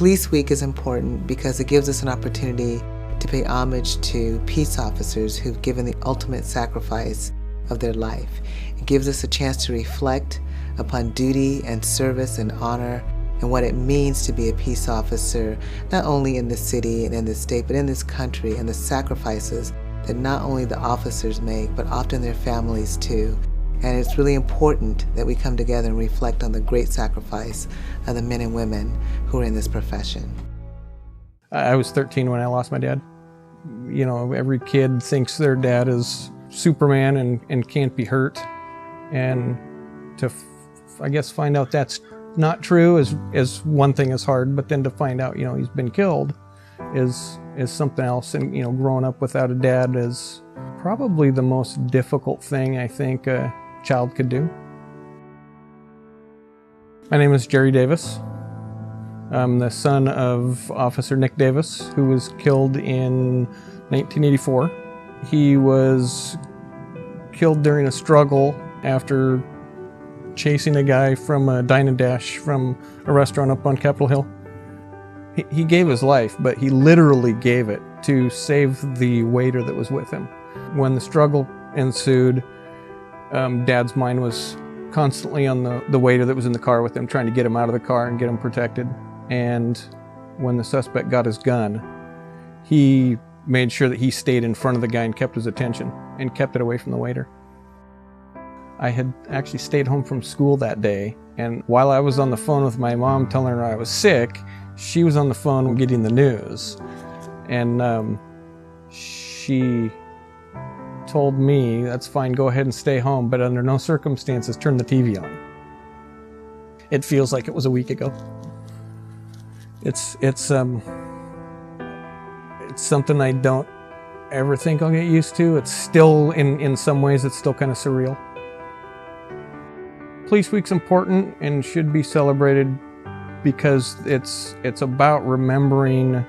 Police Week is important because it gives us an opportunity to pay homage to peace officers who've given the ultimate sacrifice of their life. It gives us a chance to reflect upon duty and service and honor and what it means to be a peace officer, not only in this city and in this state, but in this country, and the sacrifices that not only the officers make, but often their families too. And it's really important that we come together and reflect on the great sacrifice of the men and women who are in this profession. I was 13 when I lost my dad. You know, every kid thinks their dad is Superman and can't be hurt. And to, I guess, find out that's not true is one thing is hard, but then to find out, you know, he's been killed is something else. And, you know, growing up without a dad is probably the most difficult thing I think a child could do. My name is Jerry Davis. I'm the son of Officer Nick Davis, who was killed in 1984. He was killed during a struggle after chasing a guy from a dine and dash from a restaurant up on Capitol Hill. He gave his life, but he literally gave it to save the waiter that was with him. When the struggle ensued, Dad's mind was constantly on the waiter that was in the car with him, trying to get him out of the car and get him protected. And when the suspect got his gun, he made sure that he stayed in front of the guy and kept his attention and kept it away from the waiter. I had actually stayed home from school that day, and while I was on the phone with my mom telling her I was sick, she was on the phone getting the news. And she told me, "That's fine, go ahead and stay home, but under no circumstances turn the TV on." It feels like it was a week ago. It's something I don't ever think I'll get used to. It's still, in some ways, it's still kind of surreal. Police Week's important and should be celebrated because it's about remembering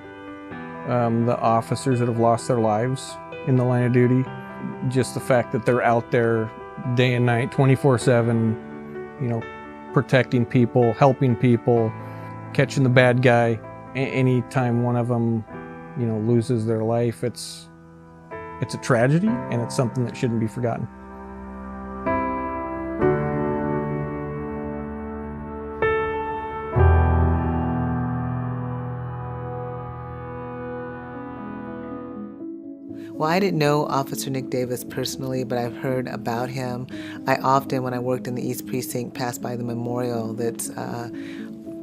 the officers that have lost their lives in the line of duty. Just the fact that they're out there day and night, 24/7, you know, protecting people, helping people, catching the bad guy. Anytime one of them, you know, loses their life, it's a tragedy, and it's something that shouldn't be forgotten. Well, I didn't know Officer Nick Davis personally, but I've heard about him. I often, when I worked in the East Precinct, passed by the memorial that's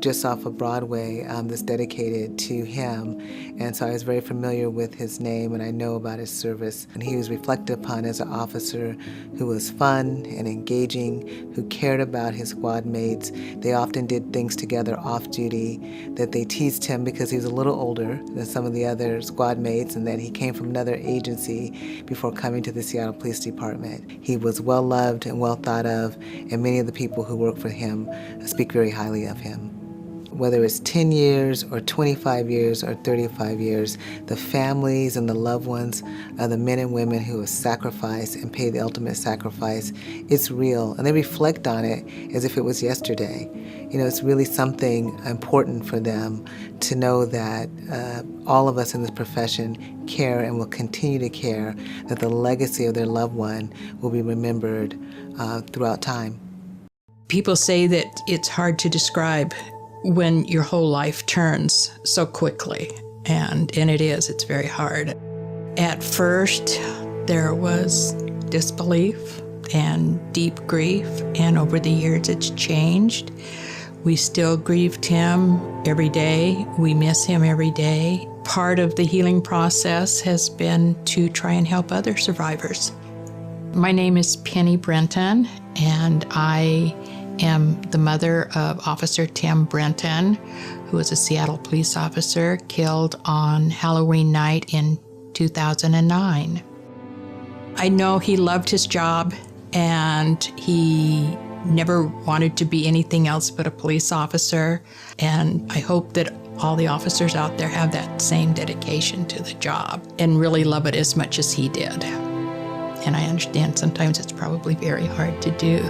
just off of Broadway that's dedicated to him. And so I was very familiar with his name, and I know about his service. And he was reflected upon as an officer who was fun and engaging, who cared about his squad mates. They often did things together off duty, that they teased him because he was a little older than some of the other squad mates, and that he came from another agency before coming to the Seattle Police Department. He was well loved and well thought of, and many of the people who work for him speak very highly of him. Whether it's 10 years or 25 years or 35 years, the families and the loved ones of the men and women who have sacrificed and paid the ultimate sacrifice, it's real. And they reflect on it as if it was yesterday. You know, it's really something important for them to know that all of us in this profession care and will continue to care, that the legacy of their loved one will be remembered throughout time. People say that it's hard to describe when your whole life turns so quickly, and it is, it's very hard. At first, there was disbelief and deep grief, and over the years it's changed. We still grieve Tim every day. We miss him every day. Part of the healing process has been to try and help other survivors. My name is Penny Britton, and I am the mother of Officer Tim Britton, who was a Seattle police officer killed on Halloween night in 2009. I know he loved his job, and he never wanted to be anything else but a police officer. And I hope that all the officers out there have that same dedication to the job and really love it as much as he did. And I understand sometimes it's probably very hard to do.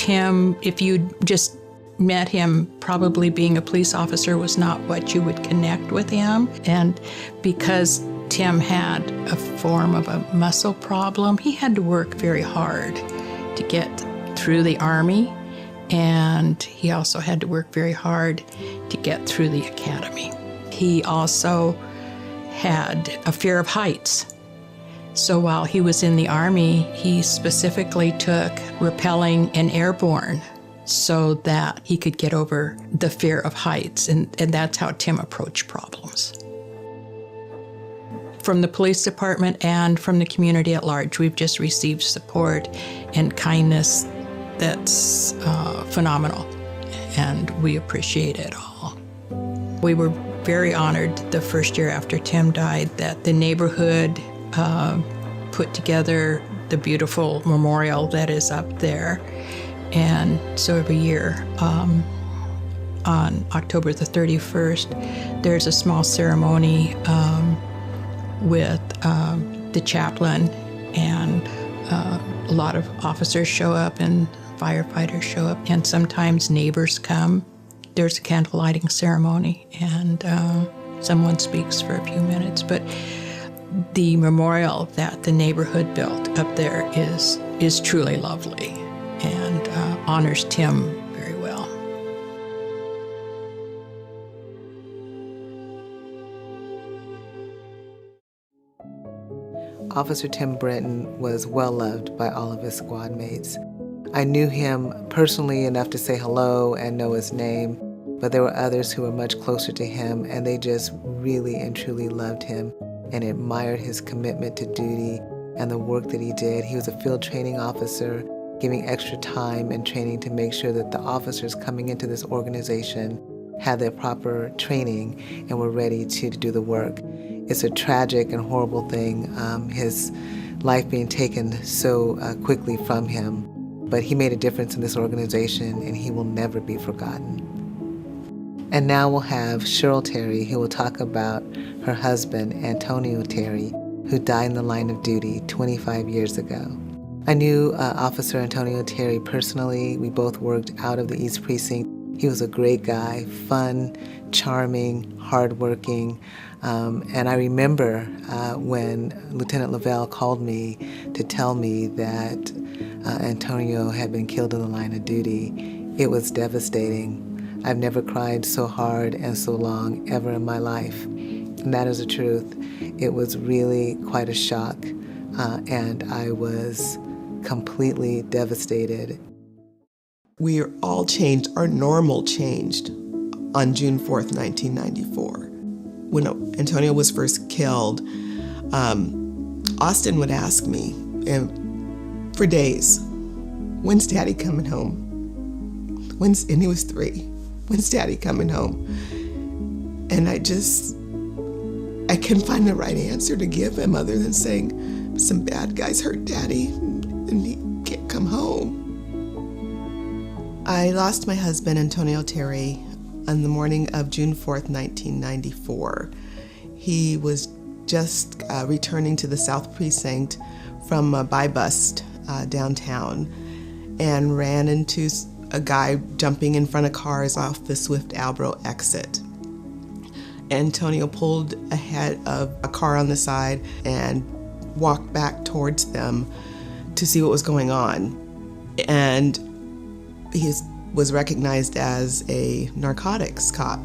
Tim, if you just met him, probably being a police officer was not what you would connect with him. And because Tim had a form of a muscle problem, he had to work very hard to get through the Army, and he also had to work very hard to get through the academy. He also had a fear of heights. So while he was in the Army, he specifically took rappelling and airborne so that he could get over the fear of heights, and that's how Tim approached problems. From the police department and from the community at large, we've just received support and kindness that's phenomenal, and we appreciate it all. We were very honored the first year after Tim died that the neighborhood put together the beautiful memorial that is up there. And so every year, on October the 31st, there's a small ceremony with the chaplain, and a lot of officers show up and firefighters show up, and sometimes neighbors come. There's a candle lighting ceremony, and someone speaks for a few minutes. But the memorial that the neighborhood built up there is truly lovely and honors Tim very well. Officer Tim Britton was well loved by all of his squad mates. I knew him personally enough to say hello and know his name, but there were others who were much closer to him, and they just really and truly loved him and admired his commitment to duty and the work that he did. He was a field training officer, giving extra time and training to make sure that the officers coming into this organization had their proper training and were ready to do the work. It's a tragic and horrible thing, his life being taken so quickly from him. But he made a difference in this organization, and he will never be forgotten. And now we'll have Cheryl Terry, who will talk about her husband, Antonio Terry, who died in the line of duty 25 years ago. I knew Officer Antonio Terry personally. We both worked out of the East Precinct. He was a great guy, fun, charming, hardworking. And I remember when Lieutenant Lavelle called me to tell me that Antonio had been killed in the line of duty. It was devastating. I've never cried so hard and so long ever in my life. And that is the truth. It was really quite a shock, and I was completely devastated. We are all changed, our normal changed on June 4th, 1994. When Antonio was first killed, Austin would ask me for days, "When's Daddy coming home?" And he was 3. "When's Daddy coming home?" And I couldn't find the right answer to give him other than saying, "Some bad guys hurt Daddy and he can't come home." I lost my husband, Antonio Terry, on the morning of June 4th, 1994. He was just returning to the South Precinct from a buy-bust downtown and ran into a guy jumping in front of cars off the Swift Albro exit. Antonio pulled ahead of a car on the side and walked back towards them to see what was going on. And he was recognized as a narcotics cop.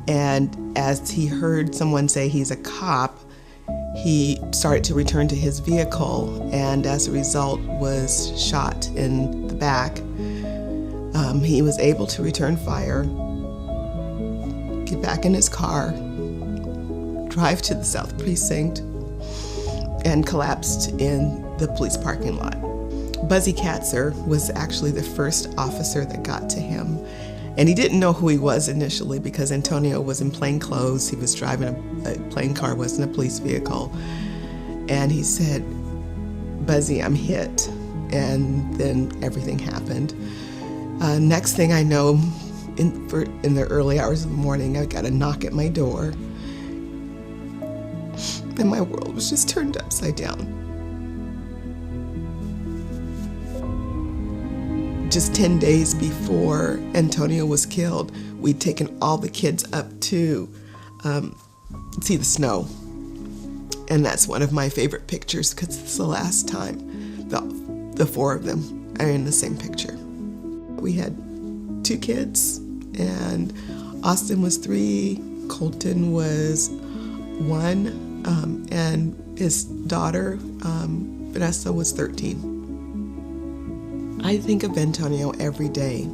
And as he heard someone say he's a cop, he started to return to his vehicle, and as a result was shot in the back. He was able to return fire, get back in his car, drive to the South Precinct, and collapsed in the police parking lot. Buzzy Katzer was actually the first officer that got to him. And he didn't know who he was initially because Antonio was in plain clothes. He was driving a plain car, wasn't a police vehicle. And he said, "Buzzy, I'm hit." And then everything happened. Next thing I know, in the early hours of the morning, I got a knock at my door. And my world was just turned upside down. just 10 days before Antonio was killed, we'd taken all the kids up to see the snow. And that's one of my favorite pictures because it's the last time the four of them are in the same picture. We had 2 kids, and Austin was 3, Colton was 1, and his daughter, Vanessa, was 13. I think of Antonio every day,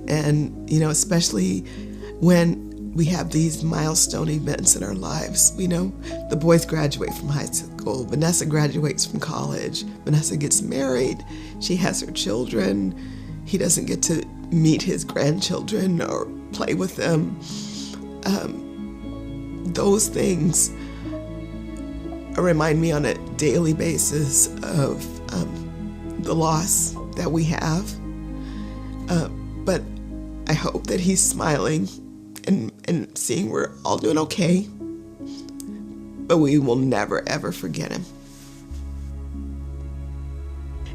and especially when we have these milestone events in our lives. The boys graduate from high school, Vanessa graduates from college, Vanessa gets married, she has her children, he doesn't get to meet his grandchildren or play with them. Those things remind me on a daily basis of the loss that we have. But I hope that he's smiling and seeing we're all doing okay. But we will never, ever forget him.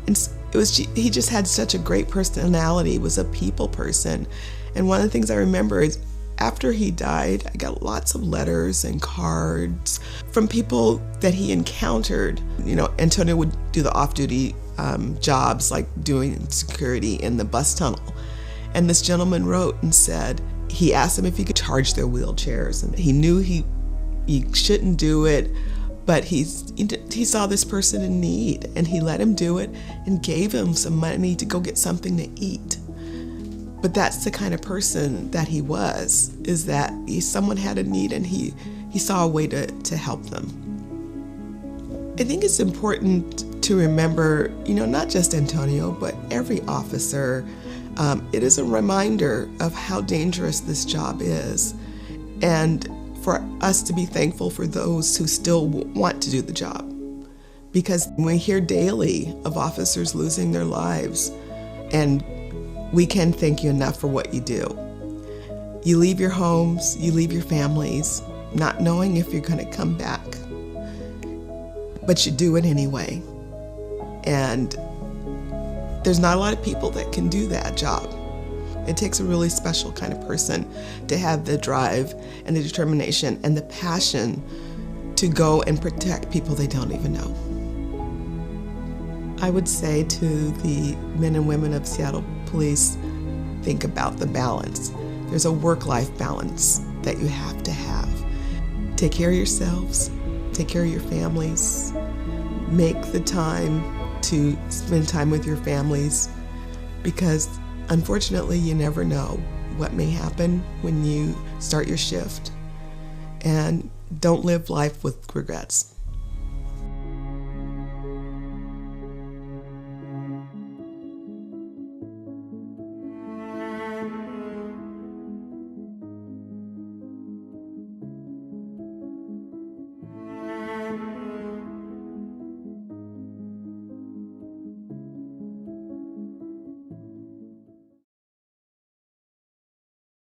And he just had such a great personality. He was a people person. And one of the things I remember is after he died, I got lots of letters and cards from people that he encountered. Antonio would do the off-duty jobs like doing security in the bus tunnel. And this gentleman wrote and said, he asked him if he could charge their wheelchairs. And he knew he shouldn't do it, but he saw this person in need, and he let him do it and gave him some money to go get something to eat. But that's the kind of person that he was, is that someone had a need and he saw a way to help them. I think it's important to remember, not just Antonio, but every officer. It is a reminder of how dangerous this job is, and for us to be thankful for those who still want to do the job. Because we hear daily of officers losing their lives, and we can't thank you enough for what you do. You leave your homes, you leave your families, not knowing if you're going to come back. But you do it anyway. And there's not a lot of people that can do that job. It takes a really special kind of person to have the drive and the determination and the passion to go and protect people they don't even know. I would say to the men and women of Seattle Police, think about the balance. There's a work-life balance that you have to have. Take care of yourselves, take care of your families, make the time to spend time with your families, because unfortunately you never know what may happen when you start your shift. And don't live life with regrets.